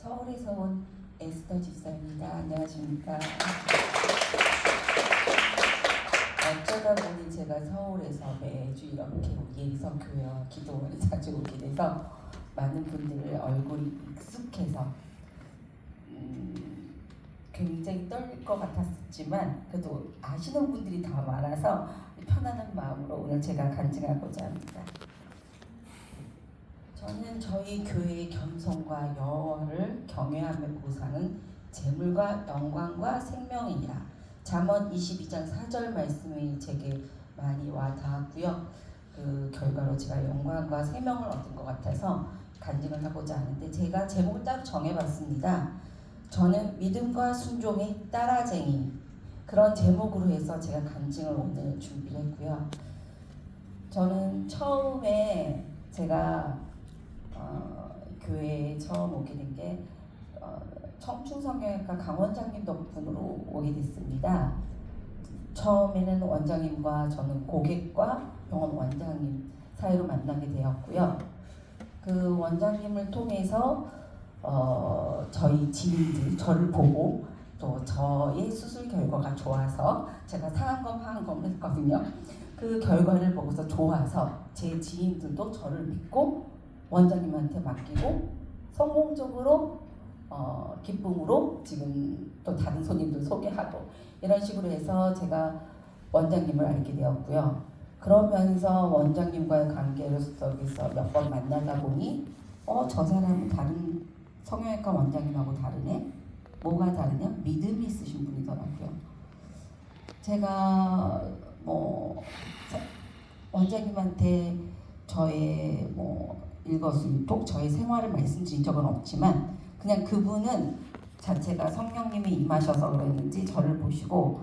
서울에서 온 에스더 집사입니다. 안녕하십니까. 어쩌다 보니 제가 서울에서 매주 이렇게 예리성 교회와 기도원에 자주 오게 돼서 많은 분들 얼굴이 익숙해서 굉장히 떨릴 것 같았지만 그래도 아시는 분들이 다 많아서 편안한 마음으로 오늘 제가 간증하고자 합니다. 저는 저희 교회의 겸손과 여호와를 경외하며 구사는 재물과 영광과 생명이니라. 잠언 22장 4절 말씀이 제게 많이 와 닿았고요. 그 결과로 제가 영광과 생명을 얻은 것 같아서 간증을 하고자 하는데 제가 제목을 따로 정해봤습니다. 저는 믿음과 순종의 따라쟁이, 그런 제목으로 해서 제가 간증을 오늘 준비를 했고요. 저는 처음에 제가 교회에 처음 오게 된 게 청춘성경외과 강 원장님 덕분으로 오게 됐습니다. 처음에는 원장님과 저는 고객과 병원 원장님 사이로 만나게 되었고요. 그 원장님을 통해서 저희 지인들 저를 보고 또 저의 수술 결과가 좋아서 제가 상한검 하한검을 했거든요. 그 결과를 보고서 좋아서 제 지인들도 저를 믿고 원장님한테 맡기고 성공적으로 기쁨으로 지금 또 다른 손님들 소개하고 이런 식으로 해서 제가 원장님을 알게 되었고요. 그러면서 원장님과의 관계를 속에서 몇 번 만나다 보니 저 사람은 다른 성형외과 원장님하고 다르네? 뭐가 다르냐? 믿음이 있으신 분이더라고요. 제가 원장님한테 저의 일거수일투족 저의 생활을 말씀드린 적은 없지만 그냥 그분은 자체가 성령님이 임하셔서 그랬는지 저를 보시고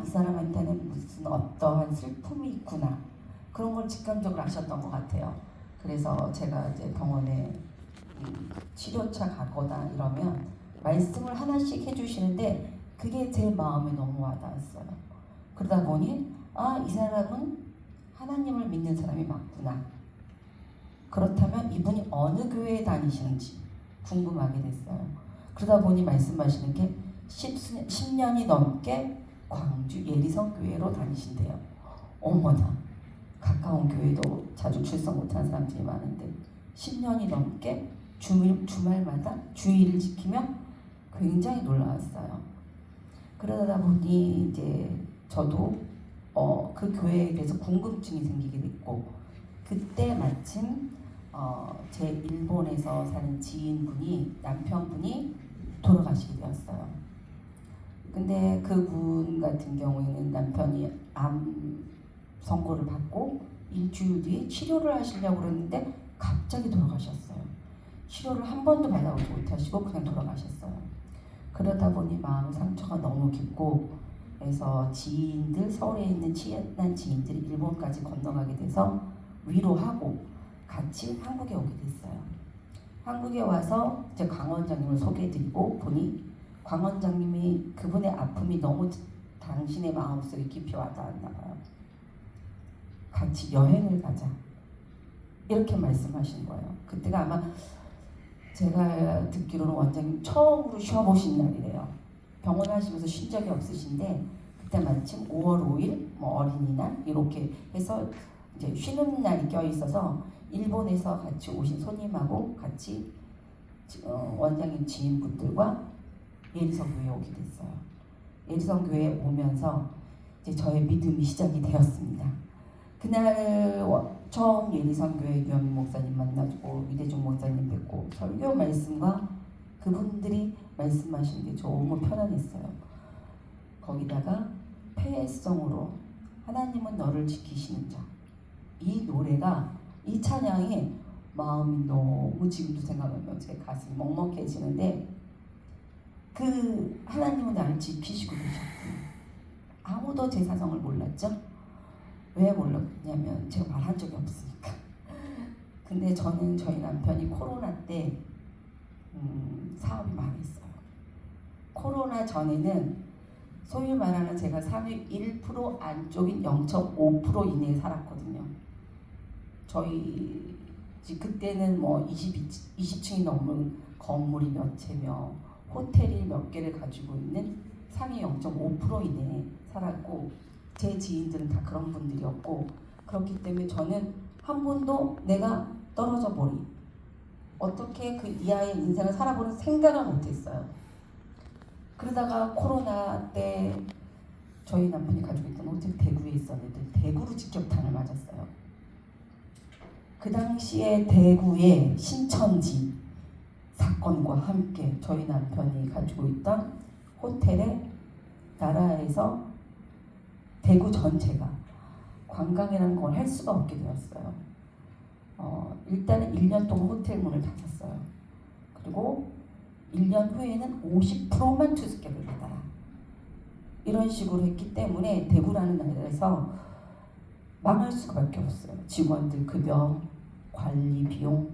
이 사람한테는 무슨 어떠한 슬픔이 있구나 그런 걸 직감적으로 아셨던 것 같아요. 그래서 제가 이제 병원에 치료차 가거나 이러면 말씀을 하나씩 해주시는데 그게 제 마음에 너무 와닿았어요. 그러다 보니 이 사람은 하나님을 믿는 사람이 맞구나. 그렇다면 이분이 어느 교회에 다니시는지 궁금하게 됐어요. 그러다 보니 말씀하시는 게 10년이 넘게 광주 예리성 교회로 다니신대요. 어머나, 가까운 교회도 자주 출석 못하는 사람들이 많은데 10년이 넘게 주말마다 주일을 지키며 굉장히 놀라웠어요. 그러다 보니 이제 저도 그 교회에 대해서 궁금증이 생기게 됐고 그때 마침 제 일본에서 사는 지인분이 남편분이 돌아가시게 되었어요. 근데 그분 같은 경우에는 남편이 암 선고를 받고 일주일 뒤에 치료를 하시려고 그랬는데 갑자기 돌아가셨어요. 치료를 한 번도 받아보지 못하시고 그냥 돌아가셨어요. 그러다 보니 마음 상처가 너무 깊고 그래서 지인들, 서울에 있는 친한 지인들이 일본까지 건너가게 돼서 위로하고 같이 한국에 오게 됐어요. 한국에 와서 이제 강 원장님을 소개해드리고 보니 강 원장님이 그분의 아픔이 너무 당신의 마음속에 깊이 와닿았나 봐요. 같이 여행을 가자 이렇게 말씀하신 거예요. 그때가 아마 제가 듣기로는 원장님 처음으로 쉬어보신 날이래요. 병원 하시면서 쉰 적이 없으신데 그때 마침 5월 5일 어린이날 이렇게 해서 이제 쉬는 날이 껴있어서 일본에서 같이 오신 손님하고 같이 원장님 지인분들과 예리성교회에 오게 됐어요. 예리성교회에 오면서 이제 저의 믿음이 시작이 되었습니다. 그날 처음 예리성교회 유현민 목사님 만나고 위대중 목사님 뵙고 설교 말씀과 그분들이 말씀하시는 게 너무 편안했어요. 거기다가 폐해성으로 하나님은 너를 지키시는 자, 이 노래가 이 찬양이 마음이 너무 지금도 생각하면 제 가슴이 먹먹해지는데 그 하나님은 나를 지키시고 계셨고 아무도 제 사정을 몰랐죠. 왜 몰랐냐면 제가 말한 적이 없으니까. 근데 저는 저희 남편이 코로나 때 사업이 망했어요. 코로나 전에는 소위 말하는 제가 상위 1% 안쪽인 0.5% 이내에 살았거든요. 저희 그때는 뭐 20층이 넘는 건물이 몇 채며 호텔이 몇 개를 가지고 있는 상위 0.5% 이내에 살았고, 제 지인들은 다 그런 분들이었고, 그렇기 때문에 저는 한 번도 내가 떨어져 버리, 어떻게 그 이하의 인생을 살아보는 생각을 못했어요. 그러다가 코로나 때 저희 남편이 가지고 있던 호텔 대구에 있었는데 대구로 직격탄을 맞았어요. 그 당시에 대구의 신천지 사건과 함께 저희 남편이 가지고 있던 호텔에 나라에서 대구 전체가 관광이라는 걸 할 수가 없게 되었어요. 일단은 1년 동안 호텔 문을 닫았어요. 그리고 1년 후에는 50%만 투숙객을 받아라. 이런 식으로 했기 때문에 대구라는 나라에서 망할 수밖에 없어요. 직원들 급여, 관리 비용,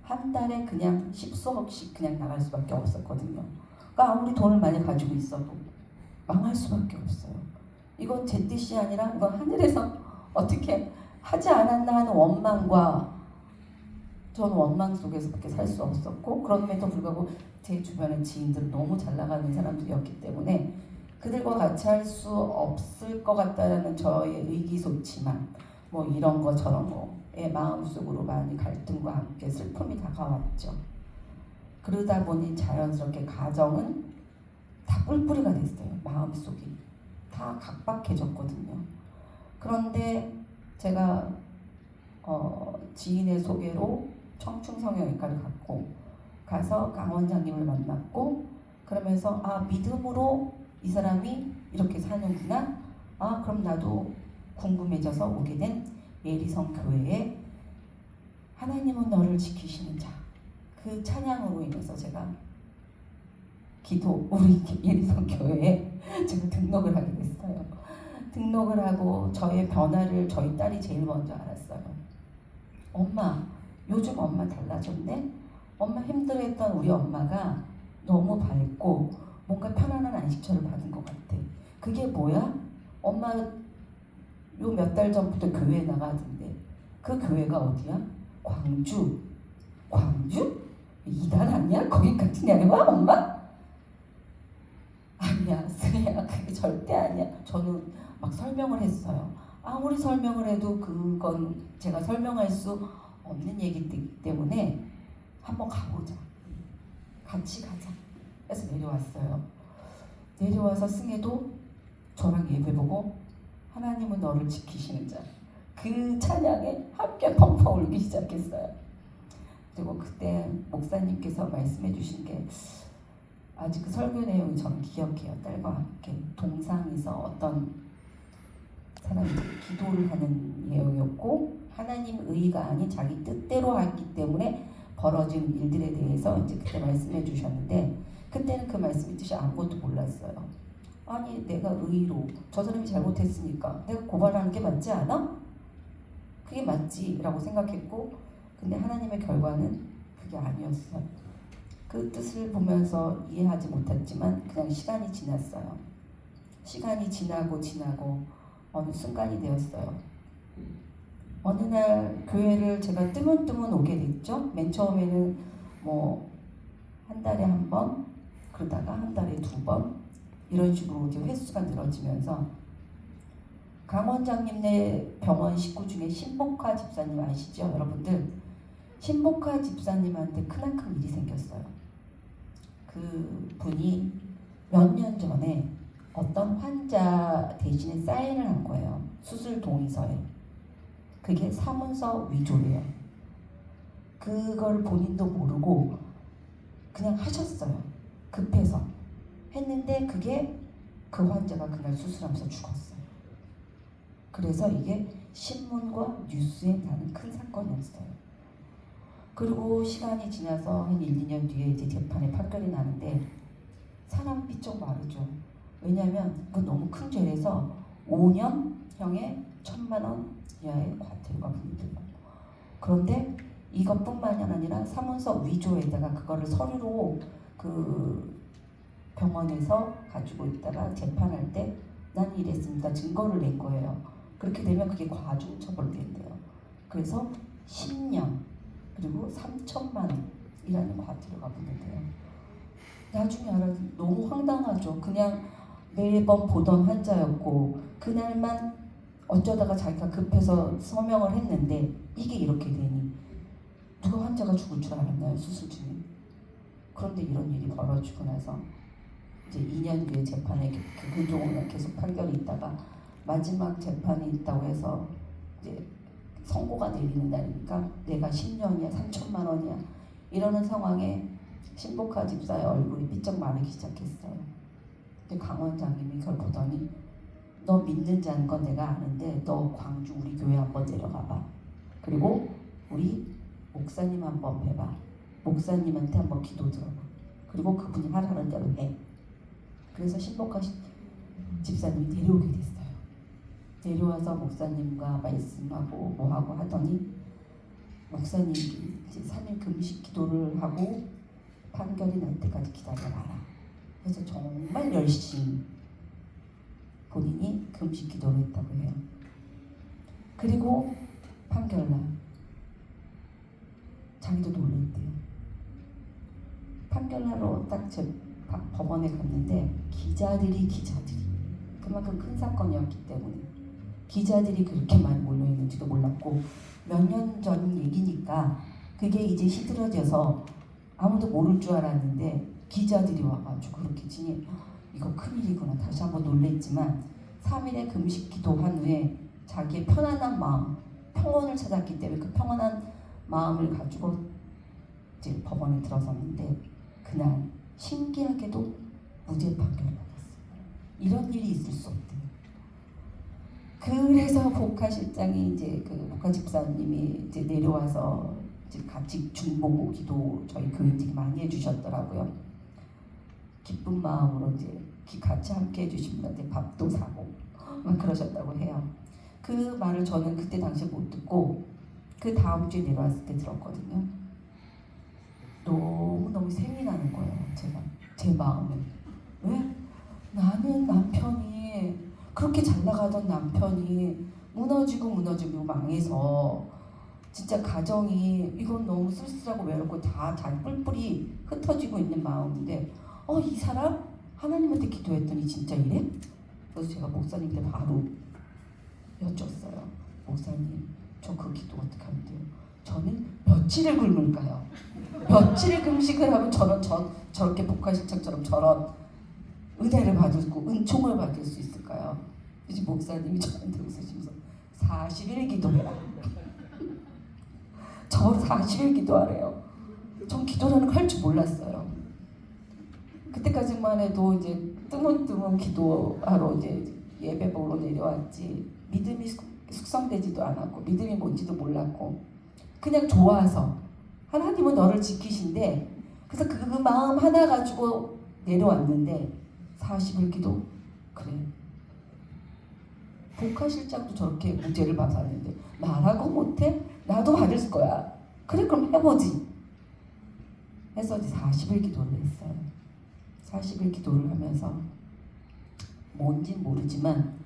한 달에 그냥 10수억씩 그냥 나갈 수밖에 없었거든요. 그러니까 아무리 돈을 많이 가지고 있어도 망할 수밖에 없어요. 이건 제 뜻이 아니라 이건 하늘에서 어떻게 하지 않았나 하는 원망과, 저는 원망 속에서밖에 살 수 없었고, 그럼에도 불구하고 제 주변의 지인들은 너무 잘 나가는 사람들이었기 때문에 그들과 같이 할 수 없을 것 같다는 저의 의기소침한 뭐 이런 거 저런 거의 마음속으로 많이 갈등과 함께 슬픔이 다가왔죠. 그러다 보니 자연스럽게 가정은 다 뿔뿔이가 됐어요. 마음속이 다 각박해졌거든요. 그런데 제가 지인의 소개로 청충성형외과를 갔고, 가서 강 원장님을 만났고, 그러면서 믿음으로 이 사람이 이렇게 사는구나, 그럼 나도 궁금해져서 오게 된 예리성 교회에 하나님은 너를 지키시는 자, 그 찬양으로 인해서 제가 우리 예리성 교회에 제가 등록을 하게 됐어요. 등록을 하고 저의 변화를 저희 딸이 제일 먼저 알았어요. 엄마, 요즘 엄마 달라졌네? 엄마 힘들어했던 우리 엄마가 너무 밝고 뭔가 편안한 안식처를 받은 것 같아. 그게 뭐야? 엄마 요 몇 달 전부터 교회에 나가던데 그 교회가 어디야? 광주. 광주? 이단 아니야? 거기까지 내려와 엄마? 아니야, 승희야, 그게 절대 아니야. 저는 막 설명을 했어요. 아무리 설명을 해도 그건 제가 설명할 수 없는 얘기이기 때문에 한번 가보자. 같이 가자. 그래서 내려왔어요. 내려와서 승혜도 저랑 예배보고 하나님은 너를 지키시는 자, 그 찬양에 함께 펑펑 울기 시작했어요. 그리고 그때 목사님께서 말씀해 주신 게, 아직 그 설교 내용이 저는 기억해요. 딸과 함께 동상에서 어떤 사람이 기도를 하는 내용이었고, 하나님 의가 아닌 자기 뜻대로 했기 때문에 벌어진 일들에 대해서 이제 그때 말씀해 주셨는데, 그때는 그 말씀의 뜻이 아무것도 몰랐어요. 아니 내가 의로 저 사람이 잘못했으니까 내가 고발하는 게 맞지 않아? 그게 맞지 라고 생각했고, 근데 하나님의 결과는 그게 아니었어요. 그 뜻을 보면서 이해하지 못했지만 그냥 시간이 지났어요. 시간이 지나고 어느 순간이 되었어요. 어느 날 교회를 제가 뜨문뜨문 오게 됐죠. 맨 처음에는 뭐 한 달에 한 번, 그러다가 한 달에 2번, 이런 식으로 이제 횟수가 늘어지면서, 강 원장님네 병원 식구 중에 신복화 집사님 아시죠? 여러분들, 신복화 집사님한테 크나큰 일이 생겼어요. 그 분이 몇 년 전에 어떤 환자 대신에 사인을 한 거예요. 수술 동의서에. 그게 사문서 위조예요. 그걸 본인도 모르고 그냥 하셨어요. 급해서 했는데 그게 그 환자가 그날 수술하면서 죽었어요. 그래서 이게 신문과 뉴스에 나는 큰 사건이었어요. 그리고 시간이 지나서 한 1, 2년 뒤에 이제 재판에 판결이 나는데 사람 삐쩍 마르죠. 왜냐하면 그건 너무 큰 죄라서 5년형에 1,000만 원 이하의 과태료가 부과돼요. 그런데 이것뿐만이 아니라 사문서 위조에다가 그거를 서류로 그 병원에서 가지고 있다가 재판할 때 난 이랬습니다. 증거를 낸 거예요. 그렇게 되면 그게 과중처벌이 된대요. 그래서 10년 무려 3천만 원이라는 과태료가 붙는데요. 나중에 알아 너무 황당하죠. 그냥 매번 보던 환자였고 그날만 어쩌다가 자기가 급해서 서명을 했는데 이게 이렇게 되니 누가 환자가 죽을 줄 알았나요? 수술 중에. 그런데 이런 일이 벌어지고 나서 이제 2년 뒤에 재판에 그동안 계속 판결이 있다가 마지막 재판이 있다고 해서 이제 선고가 내리는 날이니까 내가 10년이야 3천만 원이야 이러는 상황에 신복화 집사의 얼굴이 삐쩍 마르기 시작했어요. 근데 강 원장님이 그걸 보더니 너 믿는지 아는 건 내가 아는데 너 광주 우리 교회 한번 내려가 봐. 그리고 우리 목사님 한번 뵈봐. 목사님한테 한번 기도 들어봐. 그리고 그분이 하라는 대로 해. 그래서 신복화 집사님이 내려오게 됐어요. 내려와서 목사님과 말씀하고 뭐하고 하더니 목사님이 이제 3일 금식 기도를 하고 판결이 날 때까지 기다려봐라. 그래서 정말 열심히 본인이 금식 기도를 했다고 해요. 그리고 판결날 자기도 놀랬대요. 판결날로 딱 법원에 갔는데 기자들이 그만큼 큰 사건이었기 때문에 기자들이 그렇게 많이 몰려있는지도 몰랐고 몇 년 전 얘기니까 그게 이제 시들어져서 아무도 모를 줄 알았는데 기자들이 와가지고 그렇게 지니 이거 큰일이구나 다시 한번 놀랬지만 3일의 금식 기도한 후에 자기의 편안한 마음 평온을 찾았기 때문에 그 평온한 마음을 가지고 이제 법원에 들어섰는데 그날 신기하게도 무죄 판결을 받았어요. 이런 일이 있을 수 없대요. 그래서 복화실장이 이제 그 복화 집사님이 이제 내려와서 이제 같이 중보고 기도 저희 교인들이 많이 해주셨더라고요. 기쁜 마음으로 이제 같이 함께 해주신 분한테 밥도 사고 막 그러셨다고 해요. 그 말을 저는 그때 당시에 못 듣고 그 다음 주에 내려왔을 때 들었거든요. 너무너무 샘이 나는 거예요. 제 마음에. 왜? 나는 남편이 그렇게 잘 나가던 남편이 무너지고 망해서 진짜 가정이 이건 너무 쓸쓸하고 외롭고 다 뿔뿔이 흩어지고 있는 마음인데 이 사람 하나님한테 기도했더니 진짜 이래? 그래서 제가 목사님한테 바로 여쭸어요. 목사님 저 그 기도 어떻게 하면 돼요? 저는 며칠을 굶을까요? 며칠을 금식을 하면 저렇게 복화실장처럼 저런 은혜를 받고 은총을 받을 수 있을까요? 이제 목사님이 저한테 웃으시면서 40일 기도해라. 저를 40일 기도하래요. 전 기도라는 거 할 줄 몰랐어요. 그때까지만 해도 이제 뜨문뜨문 기도하러 이제 예배 보러 내려왔지 믿음이 숙성되지도 않았고 믿음이 뭔지도 몰랐고 그냥 좋아서 하나님은 너를 지키신대. 그래서 그 마음 하나 가지고 내려왔는데 40일 기도 그래. 복화실장도 저렇게 무죄를 받았는데 나라고 못해? 나도 받을 거야. 그래 그럼 해보지. 해서 이제 40일 기도를 했어요. 40일 기도를 하면서 뭔진 모르지만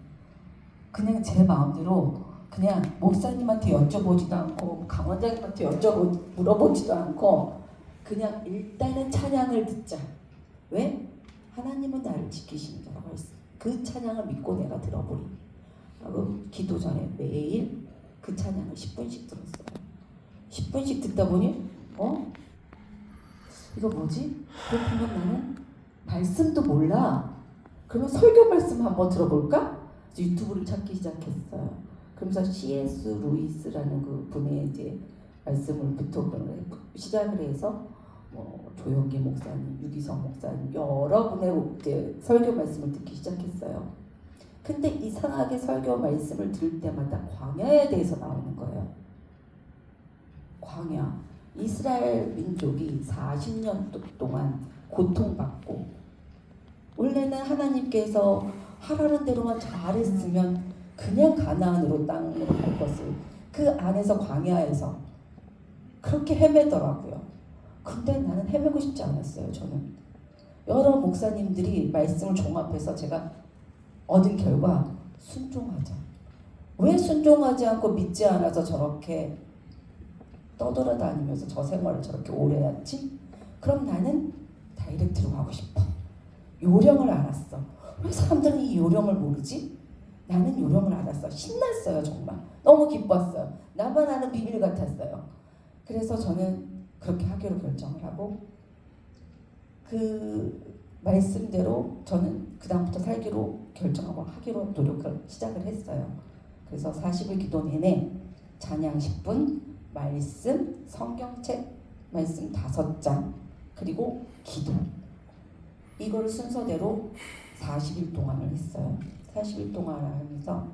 그냥 제 마음대로 그냥 목사님한테 여쭤보지도 않고 강원장님한테 물어보지도 않고 그냥 일단은 찬양을 듣자. 왜? 하나님은 나를 지키시는 자라고 했어. 그 찬양을 믿고 내가 들어보리. 하고 기도 전에 매일 그 찬양을 10분씩 들었어요. 10분씩 듣다 보니 이거 뭐지? 그렇다면 나는 말씀도 몰라. 그러면 설교 말씀 한번 들어볼까? 유튜브를 찾기 시작했어요. 그러면서 C.S. 루이스라는 그 분의 이제 말씀을부터 시작을 해서 조영기 목사님, 유기성 목사님 여러 분의 이제 설교 말씀을 듣기 시작했어요. 근데 이상하게 설교 말씀을 들을 때마다 광야에 대해서 나오는 거예요. 광야. 이스라엘 민족이 40년 동안 고통받고 원래는 하나님께서 하라는 대로만 잘했으면 그냥 가나안으로 땅으로 갈 것을 그 안에서 광야에서 그렇게 헤매더라고요. 근데 나는 헤매고 싶지 않았어요. 저는 여러 목사님들이 말씀을 종합해서 제가 얻은 결과 순종하자. 왜 순종하지 않고 믿지 않아서 저렇게 떠돌아다니면서 저 생활을 저렇게 오래 했지? 그럼 나는 다이렉트로 가고 싶어. 요령을 알았어. 왜 사람들은 이 요령을 모르지? 나는 요령을 알았어. 신났어요, 정말. 너무 기뻤어요. 나만 아는 비밀 같았어요. 그래서 저는 그렇게 하기로 결정을 하고 그 말씀대로 저는 그 다음부터 살기로 결정하고 하기로 노력을 시작을 했어요. 그래서 40일 기도 내내 찬양 10분, 말씀, 성경책 말씀 5장, 그리고 기도, 이걸 순서대로 40일 동안을 했어요. 40일 동안 하면서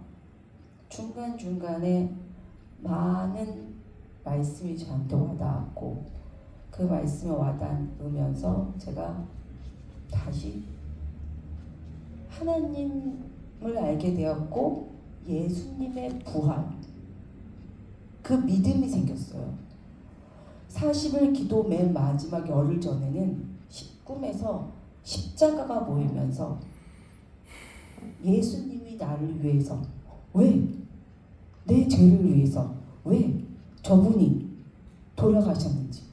중간중간에 많은 말씀이 저한테 와닿았고, 그 말씀에 와닿으면서 제가 다시 하나님을 알게 되었고, 예수님의 부활, 그 믿음이 생겼어요. 40일 기도 맨 마지막 열흘 전에는 꿈에서 십자가가 보이면서 예수님이 나를 위해서, 왜? 내 죄를 위해서 왜 저분이 돌아가셨는지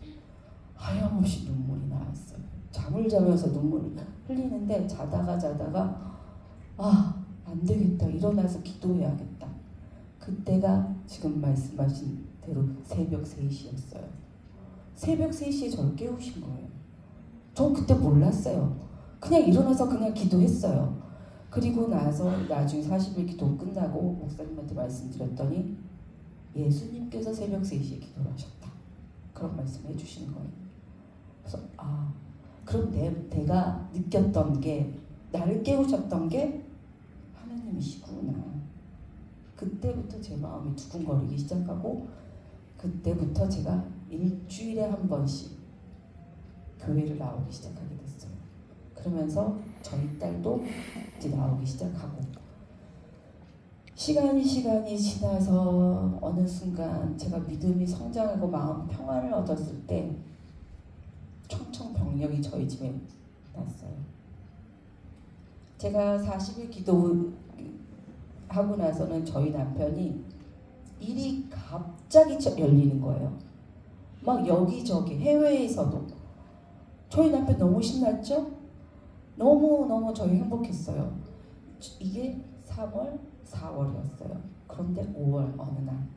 하염없이 눈물이 나왔어요. 잠을 자면서 눈물을 흘리는데 자다가 안 되겠다, 일어나서 기도해야겠다. 그때가 지금 말씀하신 대로 새벽 3시였어요. 새벽 3시에 저를 깨우신 거예요. 전 그때 몰랐어요. 그냥 일어나서 그냥 기도했어요. 그리고 나서 나중에 40일 기도 끝나고 목사님한테 말씀드렸더니 예수님께서 새벽 3시에 기도를 하셨다, 그런 말씀을 해주시는 거예요. 그래서 그럼 내가 느꼈던 게, 나를 깨우셨던 게 하나님이시구나. 그때부터 제 마음이 두근거리기 시작하고, 그때부터 제가 일주일에 한 번씩 교회를 나오기 시작하게 됐어요. 그러면서 저희 딸도 이제 나오기 시작하고, 시간이 지나서 어느 순간 제가 믿음이 성장하고 마음 평안을 얻었을 때 청청병력이 저희 집에 났어요. 제가 40일 기도하고 나서는 저희 남편이 일이 갑자기 열리는 거예요. 막 여기저기 해외에서도. 저희 남편 너무 신났죠? 너무 저희 행복했어요. 이게 3월, 4월이었어요. 그런데 5월 어느 날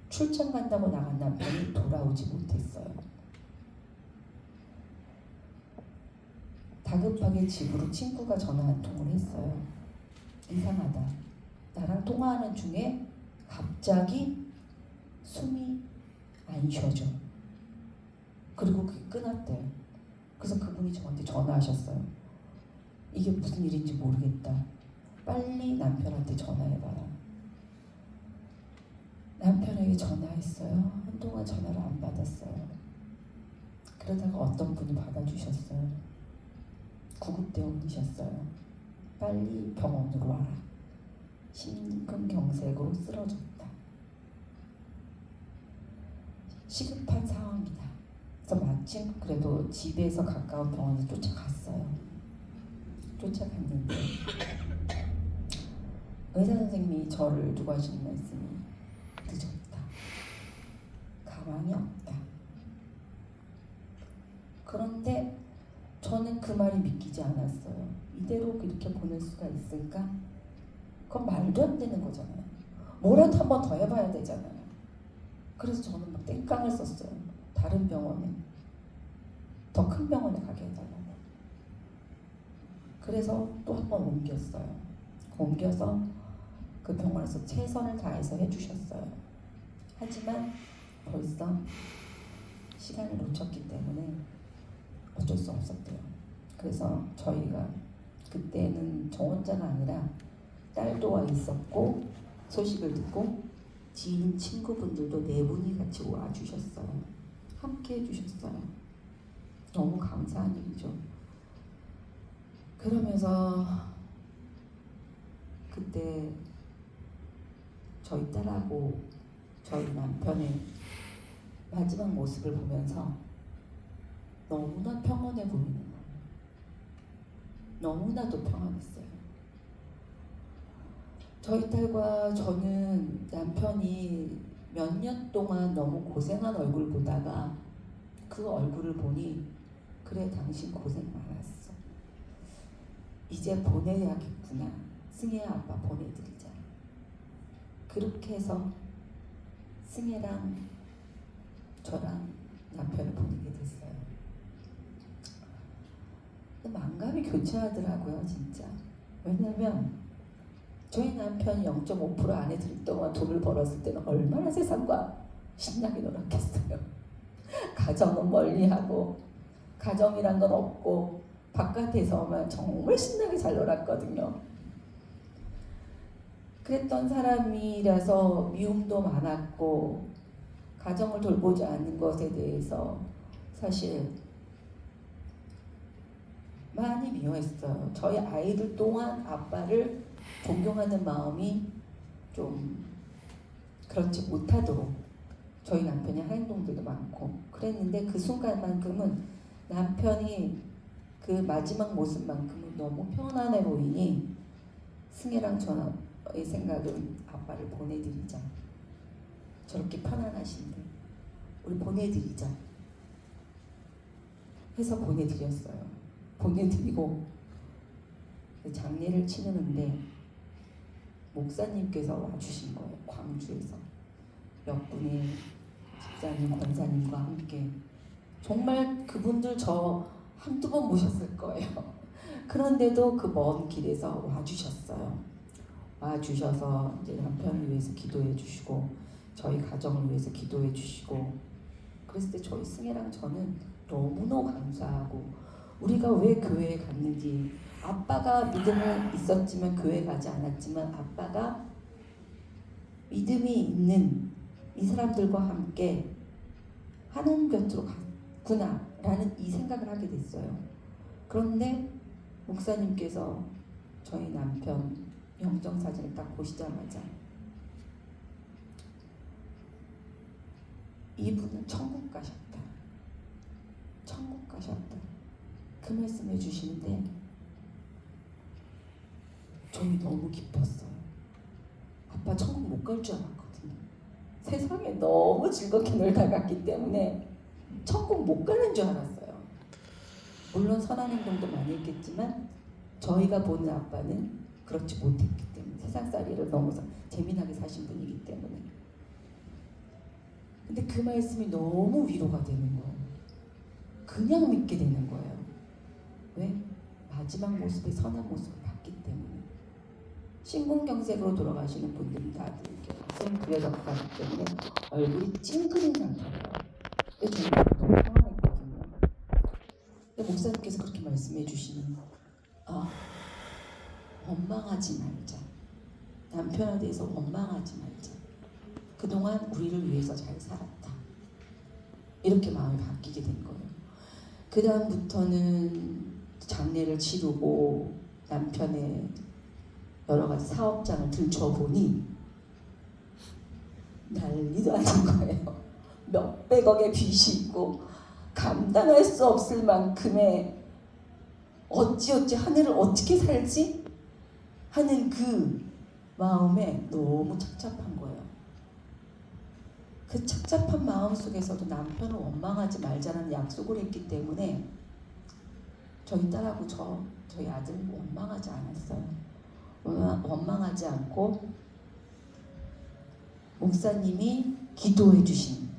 출장 간다고 나간 남편이 돌아오지 못했어요. 다급하게 집으로 친구가 전화 한 통을 했어요. 이상하다, 나랑 통화하는 중에 갑자기 숨이 안 쉬어져. 그리고 그게 끊었대요. 그래서 그분이 저한테 전화하셨어요. 이게 무슨 일인지 모르겠다, 빨리 남편한테 전화해봐라. 남편에게 전화했어요. 한동안 전화를 안 받았어요. 그러다가 어떤 분이 받아주셨어요. 구급대원이셨어요. 빨리 병원으로 와라, 심근경색으로 쓰러졌다, 시급한 상황이다. 그래서 마침 그래도 집에서 가까운 병원에 쫓아갔어요. 쫓아갔는데 의사 선생님이 저를 두고 하시는 말씀이, 늦었다, 가망이 없다. 그런데 저는 그 말이 믿기지 않았어요. 이대로 이렇게 보낼 수가 있을까? 그건 말도 안 되는 거잖아요. 뭐라도 한 번 더 해봐야 되잖아요. 그래서 저는 막 땡깡을 썼어요. 다른 병원에, 더 큰 병원에 가게 해달라고. 그래서 또 한 번 옮겼어요. 옮겨서 그 병원에서 최선을 다해서 해주셨어요. 하지만 벌써 시간을 놓쳤기 때문에 어쩔 수 없었대요. 그래서 저희가 그때는 저 혼자가 아니라 딸도 와 있었고, 소식을 듣고 지인 친구분들도 4분이 같이 와주셨어요. 함께 해주셨어요. 너무 감사한 일이죠. 그러면서 그때 저희 딸하고 저희 남편의 마지막 모습을 보면서 너무나 평온해 보이는 거예요. 너무나도 평안했어요. 저희 딸과 저는 남편이 몇 년 동안 너무 고생한 얼굴 보다가 그 얼굴을 보니 그래 당신 고생 많았어. 이제 보내야겠구나. 승혜야 아빠 보내드리자. 그렇게 해서 승혜랑 저랑 남편을 보내게 됐어요. 만감이 교차하더라고요 진짜. 왜냐면 저희 남편이 0.5% 안에 들 동안 돈을 벌었을 때는 얼마나 세상과 신나게 놀았겠어요. 가정은 멀리하고 가정이란 건 없고 바깥에서만 정말 신나게 잘 놀았거든요. 그랬던 사람이라서 미움도 많았고 가정을 돌보지 않는 것에 대해서 사실 많이 미워했어요. 저희 아이들 또한 아빠를 존경하는 마음이 좀 그렇지 못하도록 저희 남편이 한 행동들도 많고 그랬는데 그 순간만큼은 남편이 그 마지막 모습만큼은 너무 편안해 보이니 승혜랑 저의 생각은 아빠를 보내드리자. 저렇게 편안하신데 우리 보내드리자 해서 보내드렸어요. 보내드리고 장례를 치르는데 목사님께서 와주신 거예요. 광주에서 몇 분의 집사님, 권사님과 함께. 정말 그분들 저 한두 번 모셨을 거예요. 그런데도 그 먼 길에서 와주셨어요. 와주셔서 이제 남편을 위해서 기도해 주시고 저희 가정을 위해서 기도해 주시고 그랬을 때 저희 승혜랑 저는 너무너무 감사하고 우리가 왜 교회에 갔는지 아빠가 믿음은 있었지만 교회 가지 않았지만 아빠가 믿음이 있는 이 사람들과 함께 하나님 곁으로 갔구나 라는 이 생각을 하게 됐어요. 그런데 목사님께서 저희 남편 영정사진을 딱 보시자마자 이분은 천국 가셨다. 천국 가셨다. 그 말씀 해주시는데 저희 너무 기뻤어요. 아빠 천국 못 갈 줄 알았거든요. 세상에 너무 즐겁게 놀다 갔기 때문에 천국 못 가는 줄 알았어요. 물론 선한 행동도 많이 했겠지만 저희가 보는 아빠는 그렇지 못했기 때문에 세상살이를 너무 재미나게 사신 분이기 때문에. 근데 그 말씀이 너무 위로가 되는 거예요. 그냥 믿게 되는 거예요. 왜? 마지막 모습의 선한 모습을 봤기 때문에. 신공경색으로 돌아가시는 분들이 다들 이렇게 가슴이 그려져서 가기 때문에 얼굴이 찡그린 상태예요. 근데 저는 너무 평안했거든요. 근데 목사님께서 그렇게 말씀해 주시는 원망하지 말자. 남편에 대해서 원망하지 말자. 그동안 우리를 위해서 잘 살았다. 이렇게 마음이 바뀌게 된 거예요. 그 다음부터는 장례를 치르고 남편의 여러 가지 사업장을 들춰보니 난리도 아닌 거예요. 몇백억의 빚이 있고 감당할 수 없을 만큼의 어찌어찌 하늘을 어떻게 살지? 하는 그 마음에 너무 착잡한 거예요. 그 착잡한 마음 속에서도 남편을 원망하지 말자는 약속을 했기 때문에 저희 딸하고 저희 아들은 원망하지 않았어요. 원망하지 않고 목사님이 기도해 주신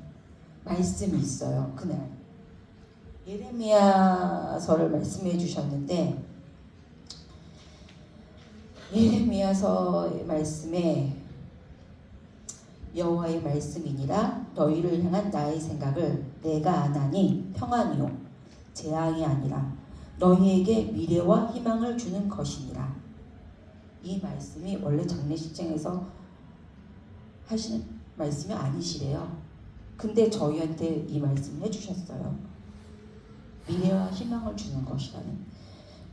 말씀이 있어요. 그날 예레미야서를 말씀해 주셨는데 예레미야서의 말씀에 여호와의 말씀이니라 너희를 향한 나의 생각을 내가 아나니 평안이요 재앙이 아니라 너희에게 미래와 희망을 주는 것이니라. 이 말씀이 원래 장례식장에서 하시는 말씀이 아니시래요. 근데 저희한테 이 말씀 해주셨어요. 미래와 희망을 주는 것이라는,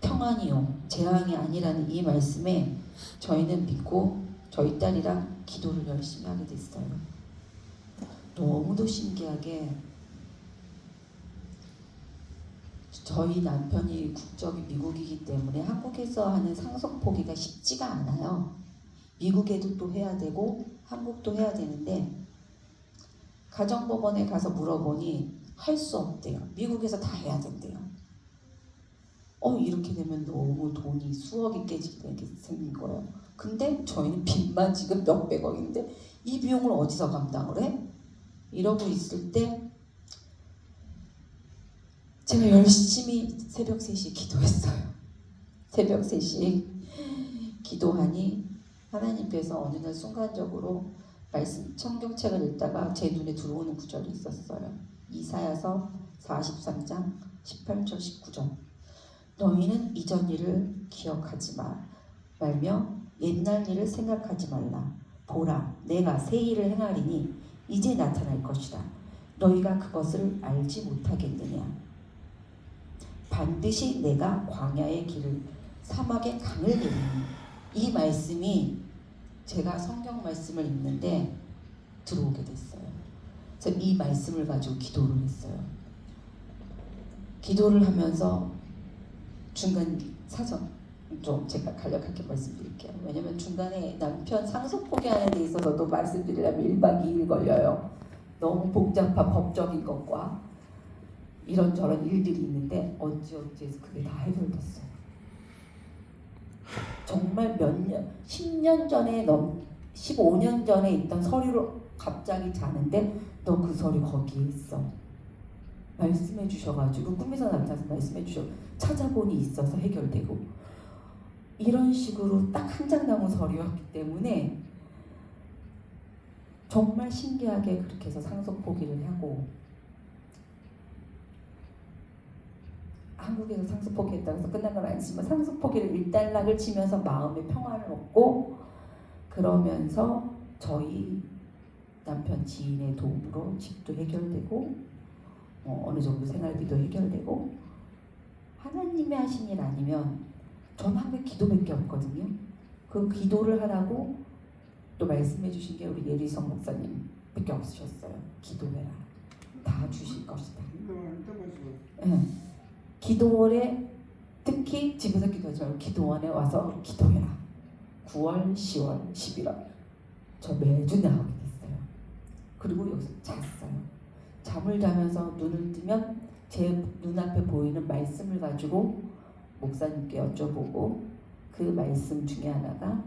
평안이요 재앙이 아니라는 이 말씀에 저희는 믿고 저희 딸이랑 기도를 열심히 하게 됐어요. 너무도 신기하게 저희 남편이 국적이 미국이기 때문에 한국에서 하는 상속 포기가 쉽지가 않아요. 미국에도 또 해야 되고 한국도 해야 되는데 가정법원에 가서 물어보니 할 수 없대요. 미국에서 다 해야 된대요. 이렇게 되면 너무 돈이 수억이 깨지게 생긴 거예요. 근데 저희는 빚만 지금 몇백억인데 이 비용을 어디서 감당을 해? 이러고 있을 때 제가 열심히 새벽 3시에 기도했어요. 새벽 3시에 기도하니 하나님께서 어느 날 순간적으로 말씀 성경책을 읽다가 제 눈에 들어오는 구절이 있었어요. 이사야서 43장 18절 19절. 너희는 이전 일을 기억하지 말며 옛날 일을 생각하지 말라. 보라, 내가 새 일을 행하리니 이제 나타날 것이다. 너희가 그것을 알지 못하겠느냐. 반드시 내가 광야의 길을 사막의 강을 내리니. 이 말씀이 제가 성경 말씀을 읽는데 들어오게 됐어요. 그래서 이 말씀을 가지고 기도를 했어요. 기도를 하면서 중간 사정 좀 제가 간략하게 말씀드릴게요. 왜냐면 중간에 남편 상속 포기하는 데 있어서도 말씀드리려면 1박 2일 걸려요. 너무 복잡한 법적인 것과 이런저런 일들이 있는데 어찌어찌해서 그게 다 해결됐어요. 정말 몇 년, 10년 전에 15년 전에 있던 서류를 갑자기 자는데 너 그 서류 거기에 있어. 말씀해 주셔가지고 꿈에서 나타나서 말씀해 주셔. 찾아보니 있어서 해결되고 이런 식으로 딱 한 장 남은 서류였기 때문에 정말 신기하게 그렇게 해서 상속 포기를 하고 한국에서 상속 포기했다고 해서 끝난 건 아니지만 상속 포기를 일단락을 치면서 마음의 평안을 얻고 그러면서 저희 남편 지인의 도움으로 집도 해결되고 어느 정도 생활비도 해결되고 하나님이 하신 일 아니면 저는 항상 기도밖에 없거든요. 그 기도를 하라고 또 말씀해 주신 게 우리 예리성 목사님밖에 없으셨어요. 기도해라. 다 주실 것이다. 네. 기도원에 특히 집에서 기도하지 말고 기도원에 와서 기도해라. 9월, 10월, 11월 저 매주 나오게 됐어요. 그리고 여기서 잤어요. 잠을 자면서 눈을 뜨면 제 눈앞에 보이는 말씀을 가지고 목사님께 여쭤보고 그 말씀 중에 하나가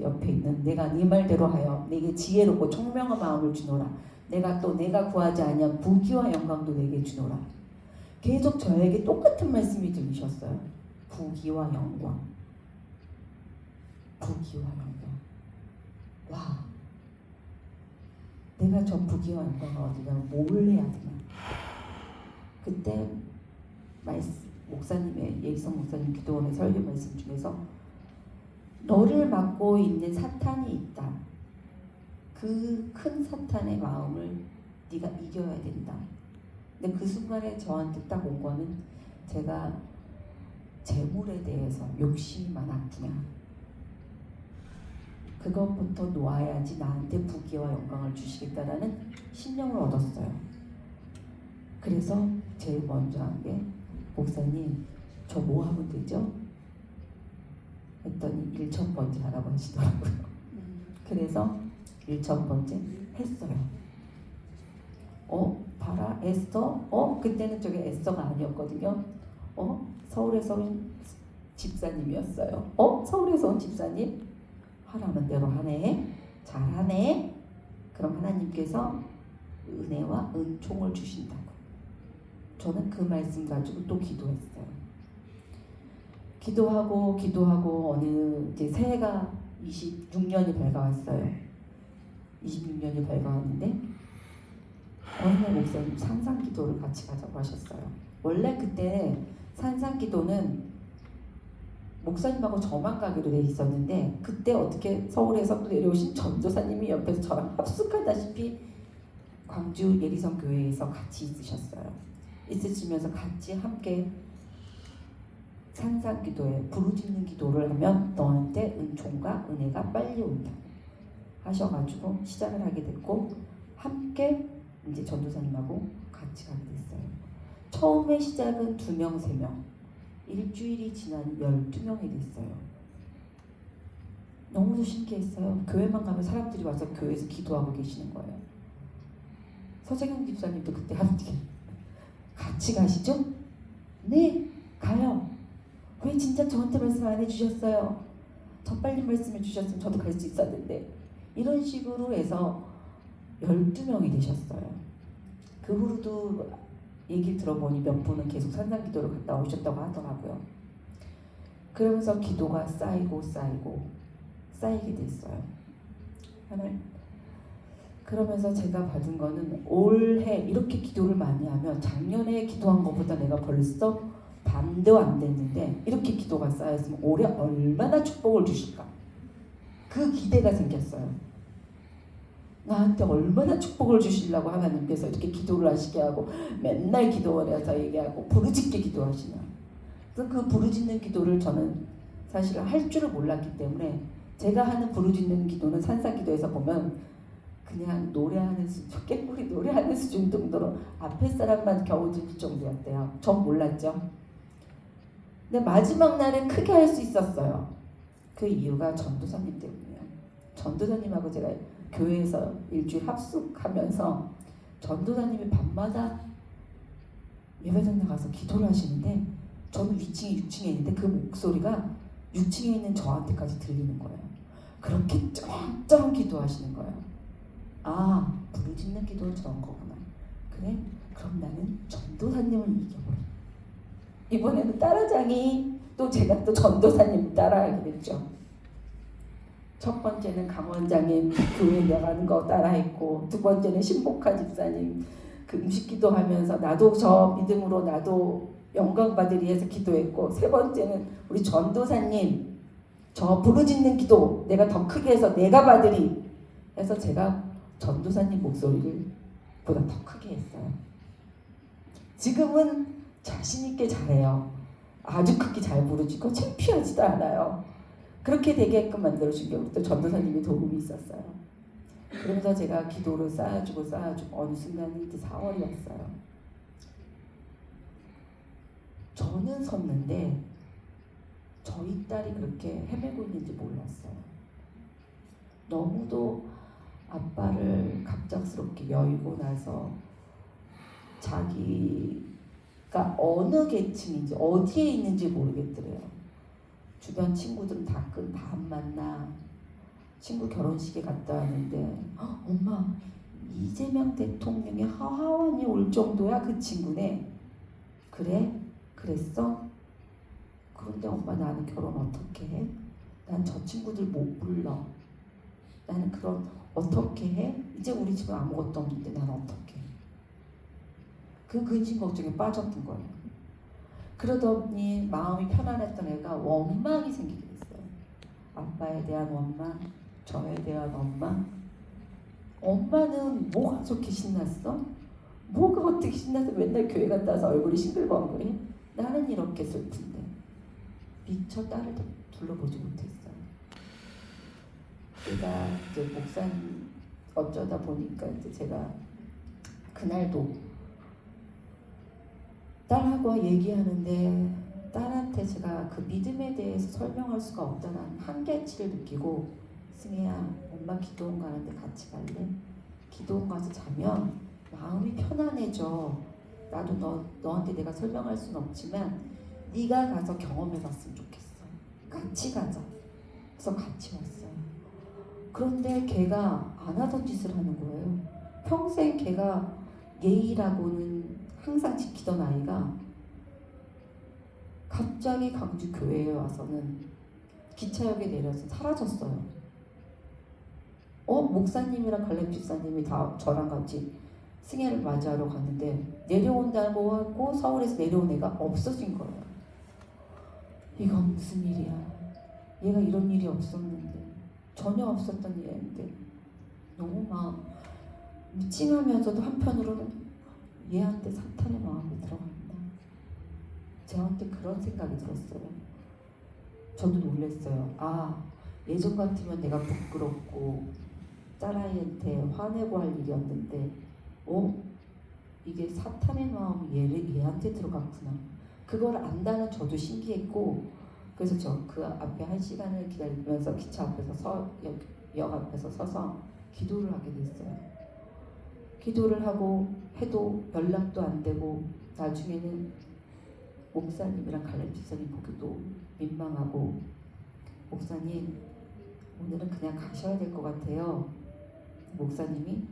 옆에 있는 내가 네 말대로 하여 내게 지혜롭고 총명한 마음을 주노라. 내가 또 내가 구하지 아니한 부귀와 영광도 내게 주노라. 계속 저에게 똑같은 말씀이 들리셨어요. 부귀와 영광. 부귀와 영광. 와. 내가 저 부귀와 영광을 얻으려면 뭘 해야 되나. 그때 목사님의 예기성 목사님 기도원의 설교 말씀 중에서 너를 맡고 있는 사탄이 있다. 그 큰 사탄의 마음을 네가 이겨야 된다. 근데 그 순간에 저한테 딱 온 거는 제가 재물에 대해서 욕심이 많았구나. 그것부터 놓아야지 나한테 부귀와 영광을 주시겠다라는 신령을 얻었어요. 그래서 제일 먼저 한 게 목사님 저 뭐 하면 되죠? 했더니 1,000번째 하라고 하시더라고요. 그래서 1,000번째 했어요. 봐라 에스터? 그때는 저게 에스터가 아니었거든요. 서울에서 온 집사님이었어요. 서울에서 온 집사님? 하라는 대로 하네. 잘하네. 그럼 하나님께서 은혜와 은총을 주신다고. 저는 그 말씀 가지고 또 기도했어요. 기도하고 어느 이제 새해가 26년이 밝아왔어요. 26년이 밝아왔는데 어느 날 목사님 산상기도를 같이 가자고 하셨어요. 원래 그때 산상기도는 목사님하고 저만 가기로 돼 있었는데 그때 어떻게 서울에서 또 내려오신 전도사님이 옆에서 저랑 합숙하다시피 광주 예리성 교회에서 같이 있으시면서 같이 함께 산상기도에 부르짖는 기도를 하면 너한테 은총과 은혜가 빨리 온다 하셔가지고 시작을 하게 됐고 함께 이제 전도사님하고 같이 가게 됐어요. 처음에 시작은 2명, 3명 일주일이 지나니 12명이 됐어요. 너무도 신기했어요. 교회만 가면 사람들이 와서 교회에서 기도하고 계시는 거예요. 서재경 집사님도 그때 함께 같이 가시죠? 네, 가요. 왜 진짜 저한테 말씀 안 해주셨어요? 저 빨리 말씀해 주셨으면 저도 갈 수 있었는데. 이런 식으로 해서 12명이 되셨어요. 그 후로도 얘기 들어보니 몇 분은 계속 산상기도를 갔다 오셨다고 하더라고요. 그러면서 기도가 쌓이고 쌓이게 됐어요. 하나님, 그러면서 제가 받은 거는 올해 이렇게 기도를 많이 하면 작년에 기도한 것보다 내가 벌써 반도 안 됐는데 이렇게 기도가 쌓였으면 올해 얼마나 축복을 주실까? 그 기대가 생겼어요. 나한테 얼마나 축복을 주시려고 하나님께서 이렇게 기도를 하시게 하고 맨날 기도원에서 얘기하고 부르짖게 기도하시냐. 그래서 그 부르짖는 기도를 저는 사실 할 줄을 몰랐기 때문에 제가 하는 부르짖는 기도는 산사기도에서 보면 그냥 노래하는 수준, 깨꼬리 노래하는 수준 정도로 앞에 사람만 겨우 들을 정도였대요. 전 몰랐죠. 근데 마지막 날에 크게 할 수 있었어요. 그 이유가 전도사님 때문이에요. 전도사님하고 제가 교회에서 일주일 합숙하면서 전도사님이 밤마다 예배당 나가서 기도를 하시는데 저는 위층에 6층에 있는데 그 목소리가 6층에 있는 저한테까지 들리는 거예요. 그렇게 쩌렁쩌렁 기도하시는 거예요. 아, 부르짖는 기도는 저런 거구나. 그래? 그럼 나는 전도사님을 이겨버려. 이번에는 따라장이 또 제가 또 전도사님 따라하게 됐죠. 첫 번째는 강원장님 교회 나가는 거 따라했고, 두 번째는 신복하 집사님 그 음식기도 하면서 나도 저 믿음으로 나도 영광 받으리 해서 기도했고, 세 번째는 우리 전도사님 저 부르짖는 기도 내가 더 크게 해서 내가 받으리 해서 제가 전도사님 목소리를 보다 더 크게 했어요. 지금은 자신있게 잘해요. 아주 크게 잘 부르짖고 창피하지도 않아요. 그렇게 되게끔 만들어준 게 우리 또 전도사님의 도움이 있었어요. 그러면서 제가 기도를 쌓아주고 어느 순간 이제 4월이 왔어요. 저는 섰는데 저희 딸이 그렇게 헤매고 있는지 몰랐어요. 너무도 아빠를 갑작스럽게 여의고 나서 자기가 어느 계층인지 어디에 있는지 모르겠더래요. 주변 친구들은 다 안 만나. 친구 결혼식에 갔다 왔는데 엄마 이재명 대통령의 하하원이 올 정도야 그 친구네. 그래? 그랬어? 그런데 엄마 나는 결혼 어떻게 해? 난 저 친구들 못 불러. 나는 그런 어떻게 해? 이제 우리 집은 아무것도 없는데 난 어떻게 해? 그 근심 걱정에 빠졌던 거예요. 그러더니 마음이 편안했던 애가 원망이 생기게 됐어요. 아빠에 대한 원망, 저에 대한 원망. 엄마는 뭐가 좋게 신났어? 뭐가 어떻게 신나서 맨날 교회 갔다 와서 얼굴이 싱글벙글해? 나는 이렇게 슬픈데 미처 딸을 둘러보지 못했어요. 제가 이제 목사님 어쩌다 보니까 이제 제가 그날도 딸하고 얘기하는데 딸한테 제가 그 믿음에 대해서 설명할 수가 없다는 한계치를 느끼고 승혜야 엄마 기도원 가는데 같이 갈래? 기도원 가서 자면 마음이 편안해져. 나도 너한테 내가 설명할 수는 없지만 네가 가서 경험해봤으면 좋겠어. 같이 가자. 그래서 같이 왔어요. 그런데 걔가 안 하던 짓을 하는 거예요. 평생 걔가 예의라고는 항상 지키던 아이가 갑자기 광주 교회에 와서는 기차역에 내려서 사라졌어요. 목사님이랑 갈렙 집사님이 다 저랑 같이 승혜를 맞이하러 갔는데 내려온다고 하고 서울에서 내려온 애가 없어진 거예요. 이건 무슨 일이야. 얘가 이런 일이 없었는데 전혀 없었던 일인데 너무 막 찡하면서도 한편으로는 얘한테 사탄의 마음이 들어간다. 저한테 그런 생각이 들었어요. 저도 놀랐어요. 아, 예전 같으면 내가 부끄럽고 딸아이한테 화내고 할 일이었는데 이게 사탄의 마음이 얘한테 들어갔구나. 그걸 안다는 저도 신기했고, 그래서 저 그 앞에 1시간을 기다리면서 기차 앞에서 역 앞에서 서서 기도를 하게 됐어요. 기도를 하고 해도 연락도 안 되고 나중에는 목사님이랑 갈렙 집사님 보기도 민망하고 목사님 오늘은 그냥 가셔야 될 것 같아요. 목사님이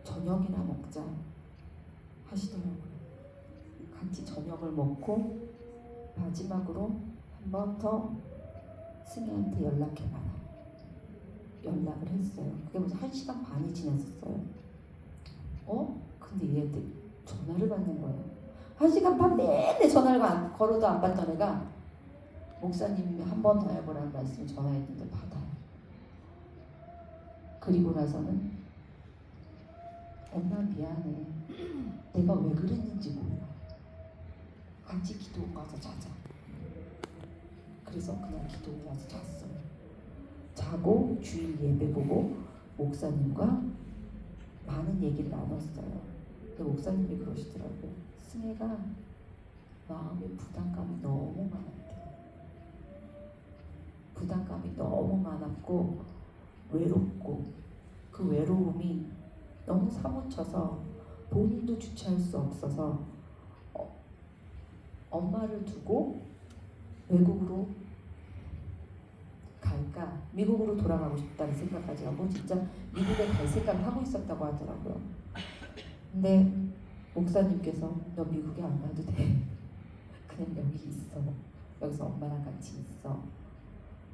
저녁이나 먹자 하시더라고요. 같이 저녁을 먹고 마지막으로 한 번 더 승희한테 연락해봐라. 연락을 했어요. 그게 무슨 1시간 반이 지났었어요. 근데 얘한테 전화를 받는 거예요. 1시간 반 내내 전화를 걸어도 안 받던 애가 목사님이 한 번 더 해보라는 말씀을 전화했는데 받아요. 그리고 나서는 엄마 미안해. 내가 왜 그랬는지 몰라. 같이 기도 가서 자자. 그래서 그냥 기도 가서 잤어요. 자고 주일 예배 보고 목사님과 많은 얘기를 나눴어요. 근데 목사님이 그러시더라고요. 승혜가 마음에 부담감이 너무 많았대요. 부담감이 너무 많았고 외롭고 그 외로움이 너무 사무쳐서 본인도 주체할 수 없어서 엄마를 두고 외국으로 갈까? 미국으로 돌아가고 싶다는 생각까지 하고 진짜 미국에 갈 생각을 하고 있었다고 하더라고요. 근데 목사님께서 너 미국에 안 가도 돼. 그냥 여기 있어. 여기서 엄마랑 같이 있어.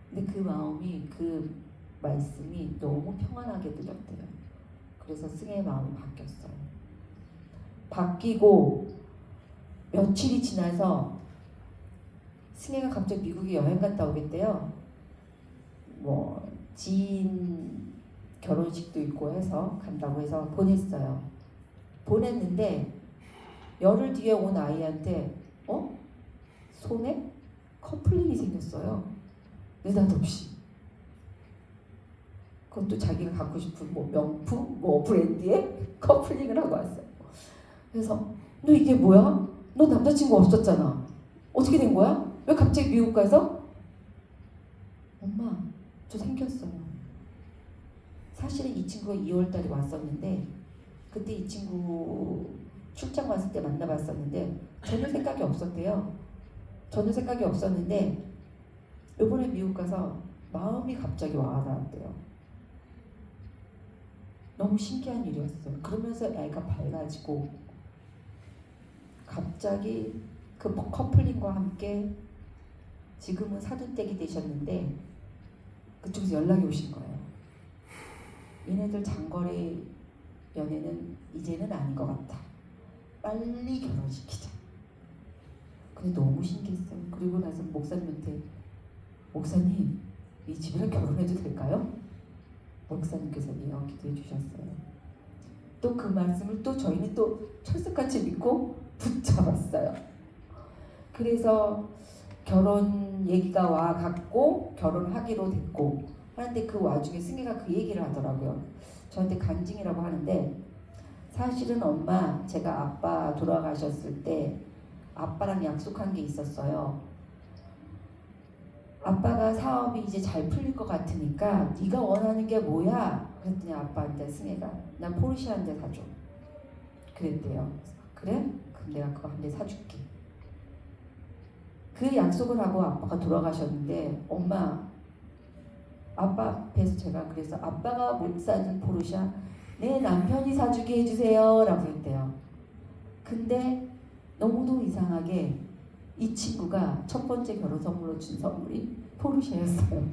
근데 그 마음이 그 말씀이 너무 평안하게 들렸대요. 그래서 승혜의 마음이 바뀌었어요. 바뀌고 며칠이 지나서 승혜가 갑자기 미국에 여행 갔다 오겠대요. 뭐 지인 결혼식도 있고 해서 간다고 해서 보냈어요. 보냈는데 열흘 뒤에 온 아이한테 손에 커플링이 생겼어요. 느닷없이. 그것도 자기가 갖고 싶은 뭐 명품, 뭐 브랜드에 커플링을 하고 왔어요. 그래서 너 이게 뭐야? 너 남자친구 없었잖아. 어떻게 된 거야? 왜 갑자기 미국 가서? 엄마, 저 생겼어요. 사실은 이 친구가 2월달에 왔었는데 그때 이 친구 출장 왔을 때 만나봤었는데 전혀 생각이 없었대요. 전혀 생각이 없었는데 이번에 미국 가서 마음이 갑자기 와닿았대요. 너무 신기한 일이었어요. 그러면서 애가 밝아지고 갑자기 그 커플링과 함께 지금은 사돈댁이 되셨는데 그쪽에서 연락이 오신 거예요. 얘네들 장거리 연애는 이제는 아닌 것 같아. 빨리 결혼시키자. 근데 너무 신기했어요. 그리고 나서 목사님한테 목사님 이 집이랑 결혼해도 될까요? 목사님께서 기도해 주셨어요. 또 그 말씀을 또 저희는 또 철석같이 믿고 붙잡았어요. 그래서 결혼 얘기가 와갔고 결혼하기로 됐고 하는데 그 와중에 승희가 그 얘기를 하더라고요. 저한테 간증이라고 하는데 사실은 엄마 제가 아빠 돌아가셨을 때 아빠랑 약속한 게 있었어요. 아빠가 사업이 이제 잘 풀릴 것 같으니까 네가 원하는 게 뭐야? 그랬더니 아빠한테 승혜가 난 포르쉐 한 대 사줘. 그랬대요. 그래? 그럼 내가 그거 한 대 사줄게. 그 약속을 하고 아빠가 돌아가셨는데 엄마 아빠 앞에서 제가 그래서 아빠가 못 사준 포르쉐 내 남편이 사주게 해주세요 라고 했대요. 근데 너무도 이상하게 이 친구가 첫 번째 결혼 선물로 준 선물이 포르쉐였어요.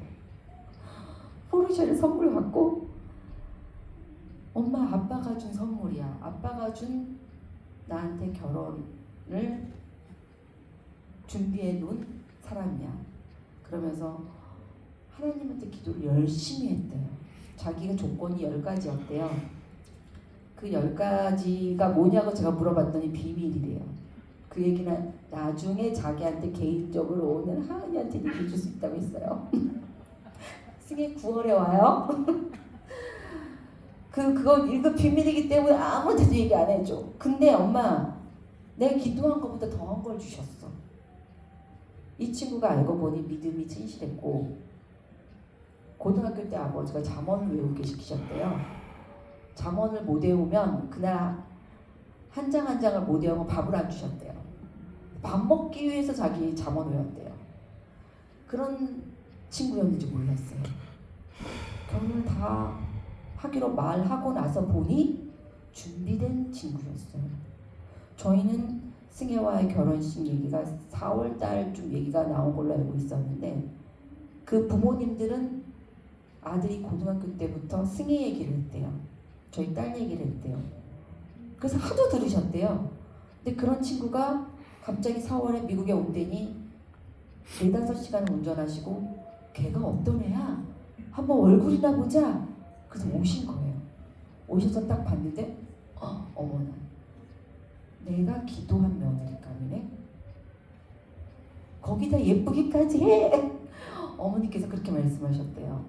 포르쉐를 선물 받고 엄마 아빠가 준 선물이야. 아빠가 준 나한테 결혼을 준비해 놓은 사람이야. 그러면서 하나님한테 기도를 열심히 했대요. 자기가 조건이 10가지였대요. 그 10가지가 뭐냐고 제가 물어봤더니 비밀이래요. 그 얘기는 나중에 자기한테 개인적으로 오는 하은이한테 얘기해 줄 수 있다고 했어요. 승희 9월에 와요. 그건 1급 비밀이기 때문에 아무한테도 얘기 안 해줘. 근데 엄마 내가 기도한 것보다 더한 걸 주셨어. 이 친구가 알고 보니 믿음이 진실했고 고등학교 때 아버지가 잠언을 외우게 시키셨대요. 잠원을 못 외우면 그날 한 장 한 장을 못 외우면 밥을 안 주셨대요. 밥 먹기 위해서 자기 잠원 외웠대요. 그런 친구였는지 몰랐어요. 결혼을 다 하기로 말하고 나서 보니 준비된 친구였어요. 저희는 승혜와의 결혼식 얘기가 4월 달쯤 얘기가 나온 걸로 알고 있었는데 그 부모님들은 아들이 고등학교 때부터 승혜 얘기를 했대요. 저희 딸 얘기를 했대요. 그래서 하도 들으셨대요. 근데 그런 친구가 갑자기 4월에 미국에 온다니 4-5시간 운전하시고 걔가 어떤 애야? 한번 얼굴이나 보자. 그래서 오신 거예요. 오셔서 딱 봤는데 어머나 내가 기도한 며느리감이네. 거기다 예쁘기까지 해. 어머니께서 그렇게 말씀하셨대요.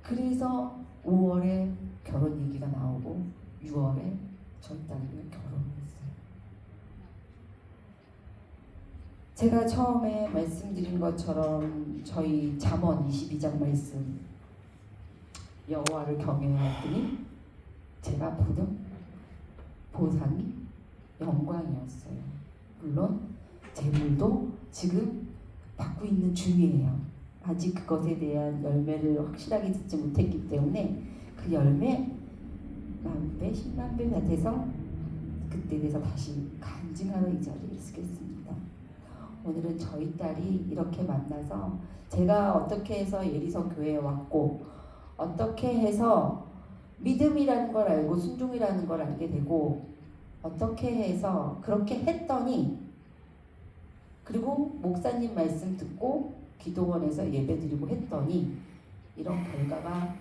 그래서 5월에 결혼 얘기가 나오고 6월에 저희 딸이 결혼했어요. 제가 처음에 말씀드린 것처럼 저희 잠언 22장 말씀 여호와를 경외하였더니 제가 보는 보상이 영광이었어요. 물론 재물도 지금 받고 있는 중이에요. 아직 그것에 대한 열매를 확실하게 듣지 못했기 때문에 그 열매 10,000배, 100,000배가 돼서 그때 돼서 다시 간증하러 이 자리에 서겠습니다. 오늘은 저희 딸이 이렇게 만나서 제가 어떻게 해서 예리성 교회에 왔고 어떻게 해서 믿음이라는 걸 알고 순종이라는 걸 알게 되고 어떻게 해서 그렇게 했더니 그리고 목사님 말씀 듣고 기도원에서 예배드리고 했더니 이런 결과가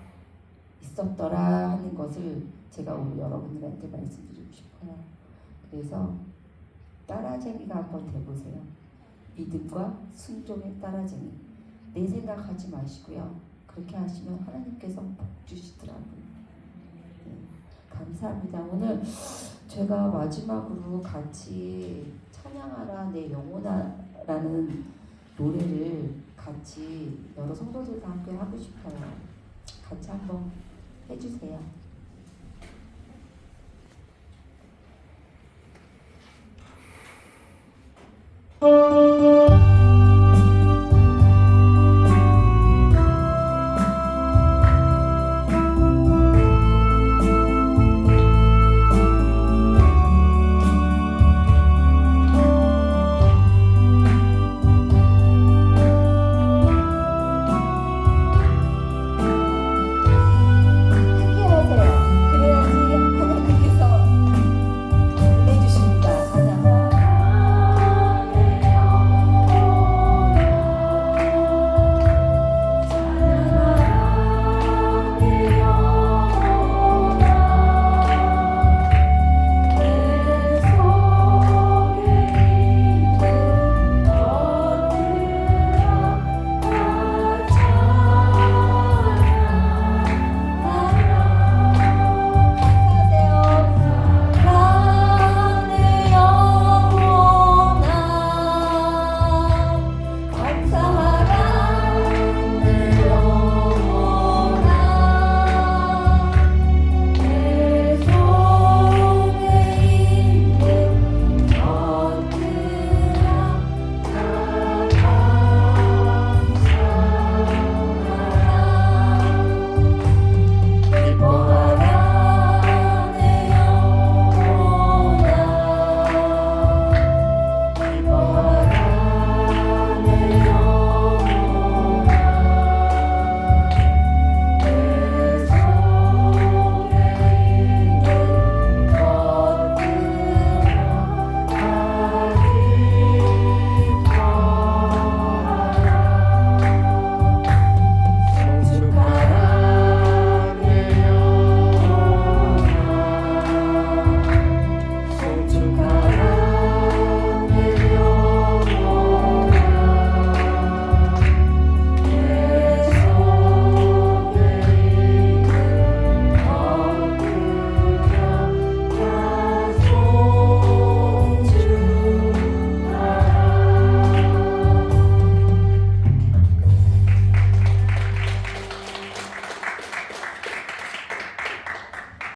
있었더라 하는 것을 제가 오늘 여러분들한테 말씀드리고 싶어요. 그래서 따라쟁이가 한번 돼보세요. 믿음과 순종의 따라쟁이. 내 생각하지 마시고요. 그렇게 하시면 하나님께서 복 주시더라고요. 네, 감사합니다. 오늘 제가 마지막으로 같이 찬양하라 내 영혼아라는 노래를 같이 여러 성도들과 함께 하고 싶어요. 같이 한번 해주세요.